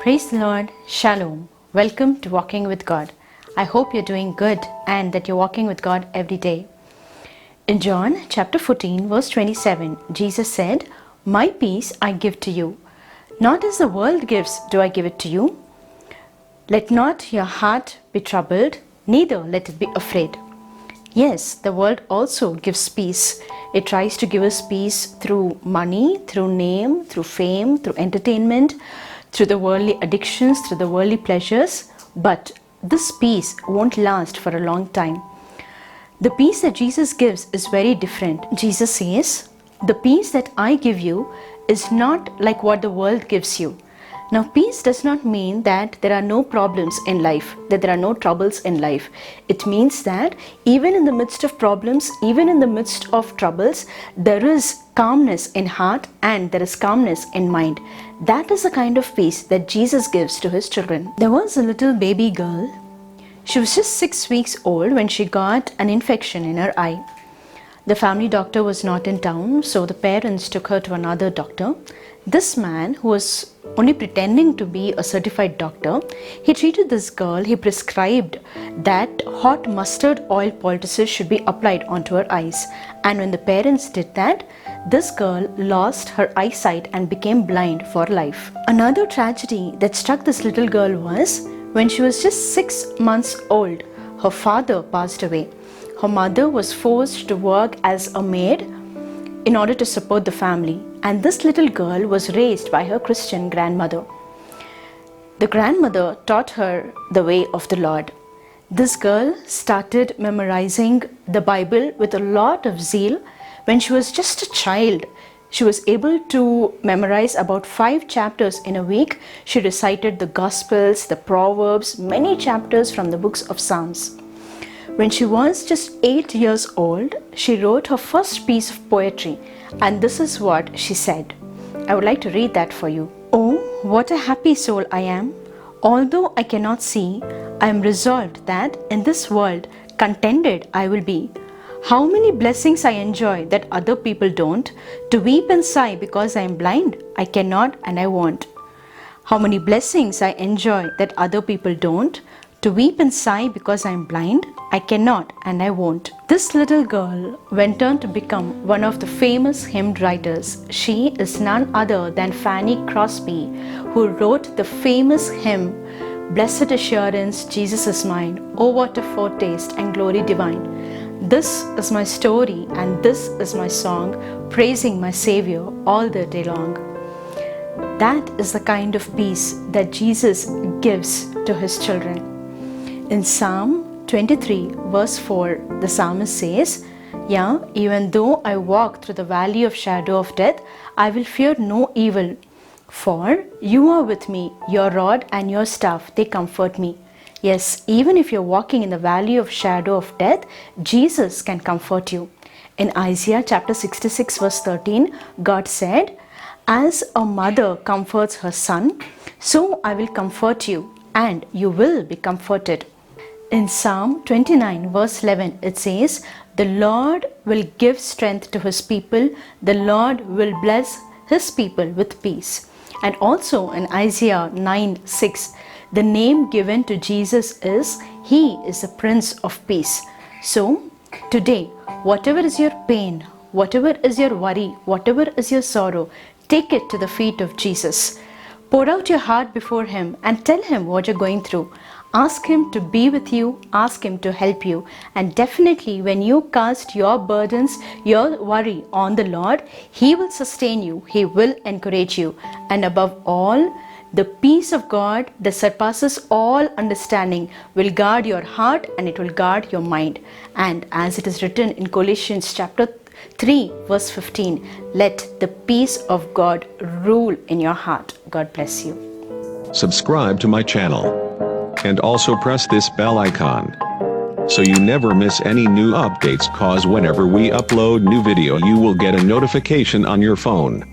Praise the Lord. Shalom. Welcome to Walking with God. I hope you're doing good and that you're walking with God every day. In John chapter 14 verse 27, Jesus said, "My peace I give to you. Not as the world gives do I give it to you. Let not your heart be troubled, neither let it be afraid." Yes, the world also gives peace. It tries to give us peace through money, through name, through fame, through entertainment, through the worldly addictions, through the worldly pleasures. But this peace won't last for a long time. The peace that Jesus gives is very different. Jesus says, "The peace that I give you is not like what the world gives you." Now, peace does not mean that there are no problems in life, that there are no troubles in life. It means that even in the midst of problems, even in the midst of troubles, there is calmness in heart and there is calmness in mind. That is the kind of peace that Jesus gives to his children. There was a little baby girl. She was just 6 weeks old when she got an infection in her eye. The family doctor was not in town, so the parents took her to another doctor. This man, who was only pretending to be a certified doctor, he treated this girl. He prescribed that hot mustard oil poultices should be applied onto her eyes. And when the parents did that, this girl lost her eyesight and became blind for life. Another tragedy that struck this little girl was when she was just 6 months old, her father passed away. Her mother was forced to work as a maid in order to support the family, and this little girl was raised by her Christian grandmother. The grandmother taught her the way of the Lord. This girl started memorizing the Bible with a lot of zeal. When she was just a child, she was able to memorize about 5 chapters in a week. She recited the Gospels, the Proverbs, many chapters from the books of Psalms. When she was just 8 years old, she wrote her first piece of poetry, and this is what she said. I would like to read that for you. "Oh, what a happy soul I am! Although I cannot see, I am resolved that in this world contented I will be. How many blessings I enjoy that other people don't. To weep and sigh because I am blind, I cannot and I won't. How many blessings I enjoy that other people don't. To weep and sigh because I am blind, I cannot and I won't." This little girl went on to become one of the famous hymn writers. She is none other than Fanny Crosby, who wrote the famous hymn, "Blessed Assurance, Jesus is mine. Oh, what a foretaste and glory divine. This is my story and this is my song, praising my Savior all the day long." That is the kind of peace that Jesus gives to his children. In Psalm 23 verse 4, the psalmist says, "Yeah, even though I walk through the valley of shadow of death, I will fear no evil. For you are with me, your rod and your staff, they comfort me." Yes, even if you're walking in the valley of shadow of death, Jesus can comfort you. In Isaiah chapter 66 verse 13, God said, "As a mother comforts her son, so I will comfort you, and you will be comforted." In Psalm 29 verse 11, it says, "The Lord will give strength to his people. The Lord will bless his people with peace." And also in Isaiah 9:6, the name given to Jesus is, "He is the Prince of Peace." So today, whatever is your pain, whatever is your worry, whatever is your sorrow, take it to the feet of Jesus. Pour out your heart before him and tell him what you're going through. Ask him to be with you, ask him to help you, and definitely when you cast your burdens, your worry on the Lord, he will sustain you, he will encourage you, and above all, the peace of God that surpasses all understanding will guard your heart and it will guard your mind. And as it is written in Colossians chapter 3 verse 15, let the peace of God rule in your heart. God bless you. Subscribe to my channel. And also press this bell icon, so you never miss any new updates, cause whenever we upload new video you will get a notification on your phone.